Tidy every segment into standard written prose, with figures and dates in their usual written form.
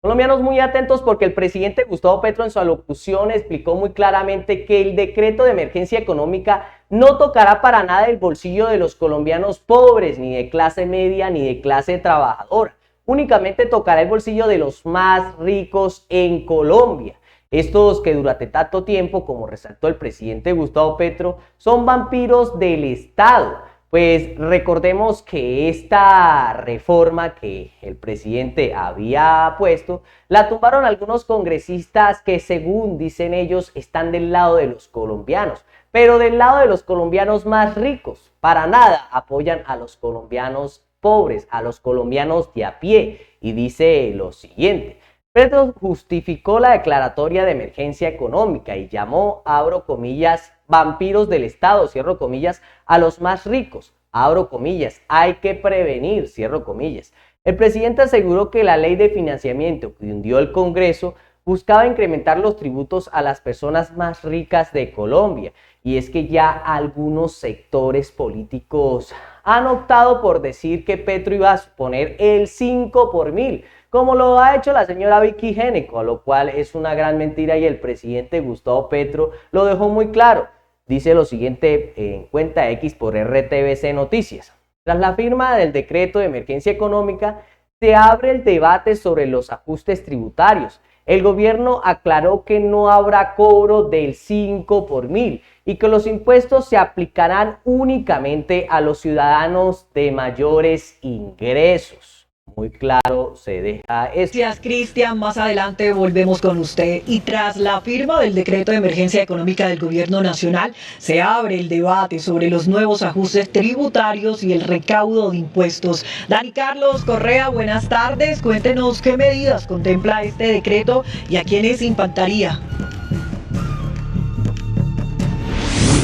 Colombianos muy atentos porque el presidente Gustavo Petro en su alocución explicó muy claramente que el decreto de emergencia económica no tocará para nada el bolsillo de los colombianos pobres, ni de clase media, ni de clase trabajadora. Únicamente tocará el bolsillo de los más ricos en Colombia. Estos que durante tanto tiempo, como resaltó el presidente Gustavo Petro, son vampiros del Estado. Pues recordemos que esta reforma que el presidente había puesto, la tumbaron algunos congresistas que, según dicen ellos, están del lado de los colombianos, pero del lado de los colombianos más ricos. Para nada apoyan a los colombianos pobres, a los colombianos de a pie, y dice lo siguiente: Petro justificó la declaratoria de emergencia económica y llamó, abro comillas, vampiros del Estado, cierro comillas, a los más ricos, abro comillas, hay que prevenir, cierro comillas. El presidente aseguró que la ley de financiamiento que hundió el Congreso buscaba incrementar los tributos a las personas más ricas de Colombia, y es que ya algunos sectores políticos han optado por decir que Petro iba a suponer el 5 por mil, como lo ha hecho la señora Vicky Génico, lo cual es una gran mentira y el presidente Gustavo Petro lo dejó muy claro. Dice lo siguiente en cuenta X por RTBC Noticias: tras la firma del decreto de emergencia económica, se abre el debate sobre los ajustes tributarios. El gobierno aclaró que no habrá cobro del 5 por mil y que los impuestos se aplicarán únicamente a los ciudadanos de mayores ingresos. Muy claro se deja eso. Gracias, Cristian. Más adelante volvemos con usted. Y tras la firma del decreto de emergencia económica del gobierno nacional, se abre el debate sobre los nuevos ajustes tributarios y el recaudo de impuestos. Dani Carlos Correa, buenas tardes. Cuéntenos qué medidas contempla este decreto y a quiénes impactaría.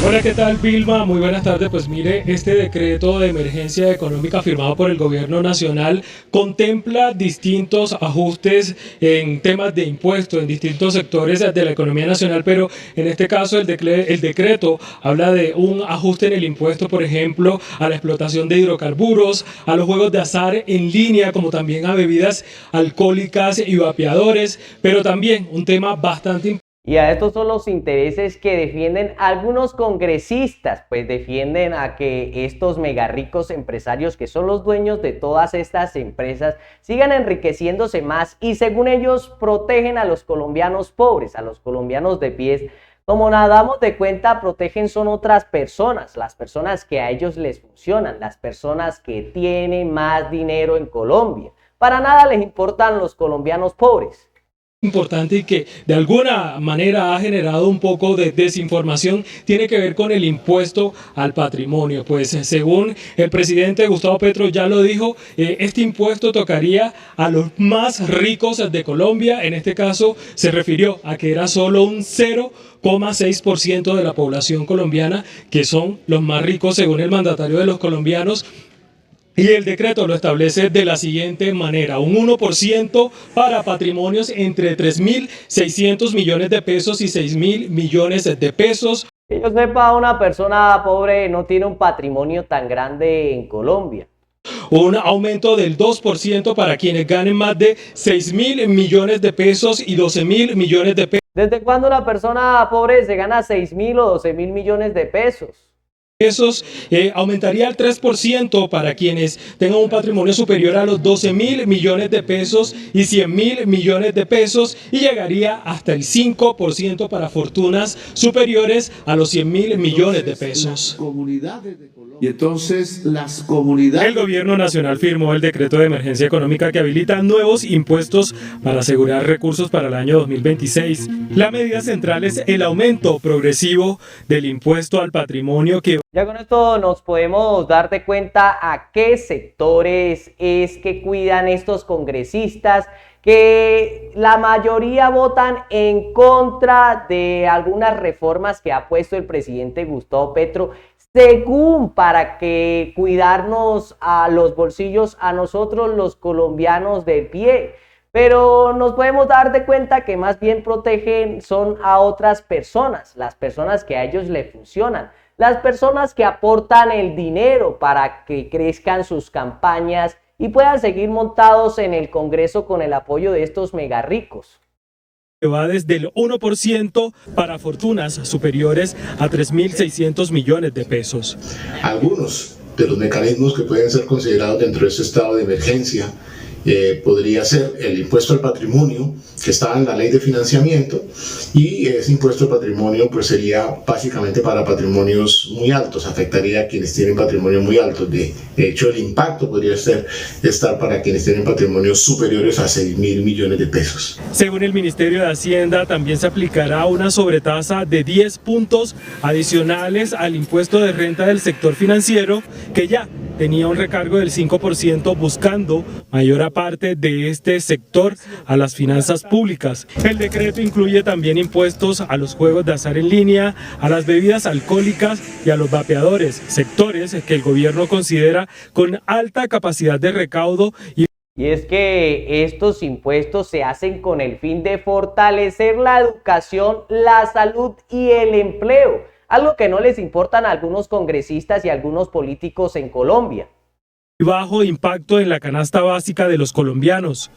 Hola, ¿qué tal, Vilma? Muy buenas tardes. Pues mire, este decreto de emergencia económica firmado por el gobierno nacional contempla distintos ajustes en temas de impuestos en distintos sectores de la economía nacional, pero en este caso el decreto habla de un ajuste en el impuesto, por ejemplo, a la explotación de hidrocarburos, a los juegos de azar en línea, como también a bebidas alcohólicas y vapeadores, pero también un tema bastante importante. Y a estos son los intereses que defienden algunos congresistas, pues defienden a que estos mega ricos empresarios, que son los dueños de todas estas empresas, sigan enriqueciéndose más y, según ellos, protegen a los colombianos pobres, a los colombianos de pies. Como nos damos de cuenta, protegen son otras personas, las personas que a ellos les funcionan, las personas que tienen más dinero en Colombia. Para nada les importan los colombianos pobres. Importante y que de alguna manera ha generado un poco de desinformación tiene que ver con el impuesto al patrimonio. Pues según el presidente Gustavo Petro ya lo dijo, este impuesto tocaría a los más ricos de Colombia. En este caso se refirió a que era solo un 0,6% de la población colombiana que son los más ricos según el mandatario de los colombianos. Y el decreto lo establece de la siguiente manera: un 1% para patrimonios entre 3.600 millones de pesos y 6.000 millones de pesos. Que yo sepa, una persona pobre no tiene un patrimonio tan grande en Colombia. Un aumento del 2% para quienes ganen más de 6.000 millones de pesos y 12.000 millones de pesos. ¿Desde cuándo una persona pobre se gana 6.000 o 12.000 millones de pesos? Aumentaría al 3% para quienes tengan un patrimonio superior a los 12.000 millones de pesos y 100.000 millones de pesos, y llegaría hasta el 5% para fortunas superiores a los 100.000 millones de pesos. Y entonces las comunidades... El gobierno nacional firmó el decreto de emergencia económica que habilita nuevos impuestos para asegurar recursos para el año 2026. La medida central es el aumento progresivo del impuesto al patrimonio que... Ya con esto nos podemos dar de cuenta a qué sectores es que cuidan estos congresistas, que la mayoría votan en contra de algunas reformas que ha puesto el presidente Gustavo Petro, según para que cuidarnos a los bolsillos a nosotros los colombianos del pie. Pero nos podemos dar de cuenta que más bien protegen son a otras personas, las personas que a ellos le funcionan, las personas que aportan el dinero para que crezcan sus campañas y puedan seguir montados en el Congreso con el apoyo de estos mega ricos. Va desde el 1% para fortunas superiores a 3.600 millones de pesos. Algunos de los mecanismos que pueden ser considerados dentro de este estado de emergencia podría ser el impuesto al patrimonio, que está en la ley de financiamiento, y ese impuesto al patrimonio pues sería básicamente para patrimonios muy altos, afectaría a quienes tienen patrimonios muy altos. De hecho, el impacto podría estar para quienes tienen patrimonios superiores a 6.000 millones de pesos. Según el Ministerio de Hacienda, también se aplicará una sobretasa de 10 puntos adicionales al impuesto de renta del sector financiero, que ya tenía un recargo del 5%, buscando mayor parte de este sector a las finanzas públicas. El decreto incluye también impuestos a los juegos de azar en línea, a las bebidas alcohólicas y a los vapeadores, sectores que el gobierno considera con alta capacidad de recaudo. Y es que estos impuestos se hacen con el fin de fortalecer la educación, la salud y el empleo, algo que no les importan a algunos congresistas y a algunos políticos en Colombia. Bajo impacto en la canasta básica de los colombianos.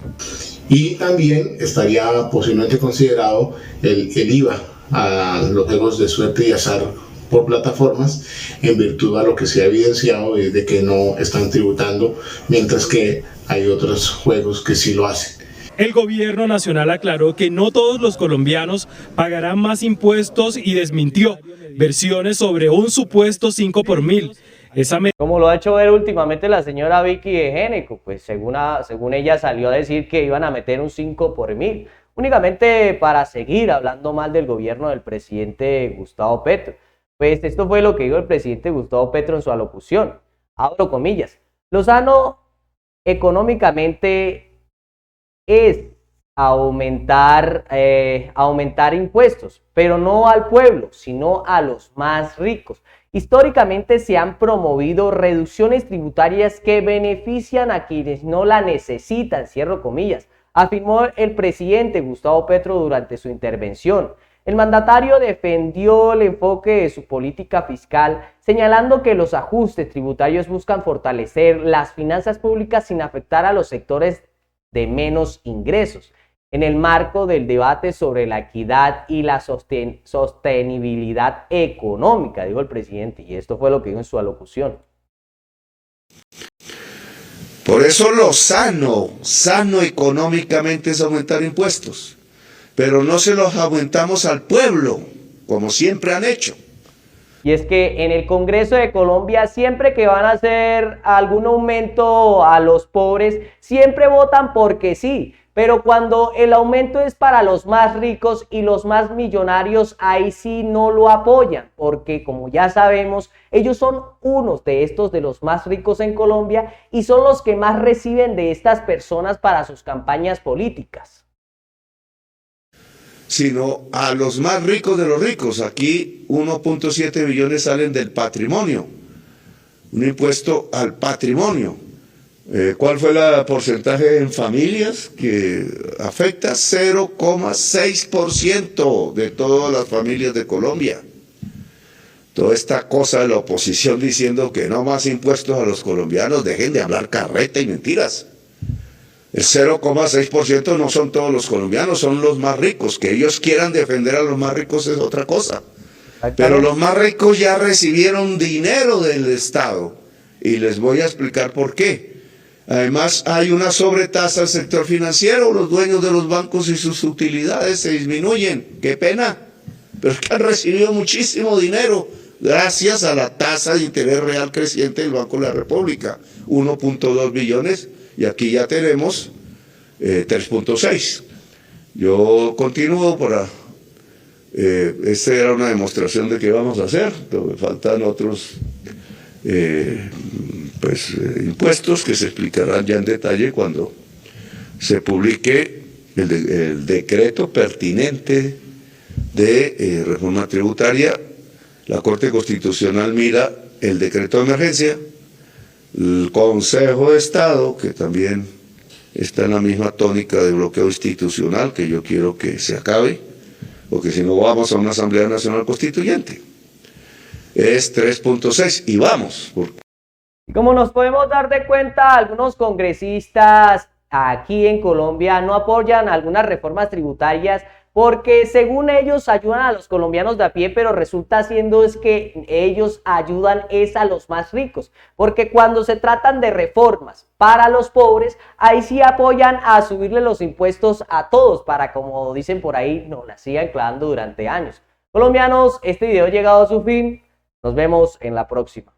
Y también estaría posiblemente considerado el IVA a los juegos de suerte y azar por plataformas, en virtud a lo que se ha evidenciado es de que no están tributando, mientras que hay otros juegos que sí lo hacen. El gobierno nacional aclaró que no todos los colombianos pagarán más impuestos y desmintió versiones sobre un supuesto 5 por mil. Como lo ha hecho ver últimamente la señora Vicky de Géneco, pues según ella salió a decir que iban a meter un 5 por mil, únicamente para seguir hablando mal del gobierno del presidente Gustavo Petro. Pues esto fue lo que dijo el presidente Gustavo Petro en su alocución. Abro comillas. Lo sano económicamente es aumentar impuestos, pero no al pueblo, sino a los más ricos. Históricamente se han promovido reducciones tributarias que benefician a quienes no la necesitan, cierro comillas, afirmó el presidente Gustavo Petro durante su intervención. El mandatario defendió el enfoque de su política fiscal, señalando que los ajustes tributarios buscan fortalecer las finanzas públicas sin afectar a los sectores de menos ingresos, en el marco del debate sobre la equidad y la sostenibilidad económica, dijo el presidente, y esto fue lo que dijo en su alocución. Por eso lo sano económicamente es aumentar impuestos, pero no se los aumentamos al pueblo, como siempre han hecho. Y es que en el Congreso de Colombia, siempre que van a hacer algún aumento a los pobres, siempre votan porque sí. Pero cuando el aumento es para los más ricos y los más millonarios, ahí sí no lo apoyan, porque como ya sabemos, ellos son unos de estos de los más ricos en Colombia y son los que más reciben de estas personas para sus campañas políticas. Sino a los más ricos de los ricos. Aquí 1.7 billones salen del patrimonio, un impuesto al patrimonio. ¿Cuál fue el porcentaje en familias que afecta? 0,6% de todas las familias de Colombia. Toda esta cosa de la oposición diciendo que no más impuestos a los colombianos, dejen de hablar carreta y mentiras. El 0,6% no son todos los colombianos, son los más ricos. Que ellos quieran defender a los más ricos es otra cosa. Pero los más ricos ya recibieron dinero del Estado. Y les voy a explicar por qué. Además, hay una sobretasa al sector financiero. Los dueños de los bancos y sus utilidades se disminuyen. ¡Qué pena! Pero es que han recibido muchísimo dinero gracias a la tasa de interés real creciente del Banco de la República. 1.2 billones. Y aquí ya tenemos 3.6. Yo continúo para... esta era una demostración de qué vamos a hacer, pero me faltan otros impuestos que se explicarán ya en detalle cuando se publique el decreto pertinente de reforma tributaria. La Corte Constitucional mira el decreto de emergencia, el Consejo de Estado, que también está en la misma tónica de bloqueo institucional, que yo quiero que se acabe, porque si no vamos a una Asamblea Nacional Constituyente. Es 3.6 y vamos. Y como nos podemos dar de cuenta, algunos congresistas aquí en Colombia no apoyan algunas reformas tributarias porque según ellos ayudan a los colombianos de a pie, pero resulta siendo es que ellos ayudan es a los más ricos, porque cuando se tratan de reformas para los pobres, ahí sí apoyan a subirle los impuestos a todos para, como dicen por ahí, nos la sigan clavando durante años. Colombianos, este video ha llegado a su fin, nos vemos en la próxima.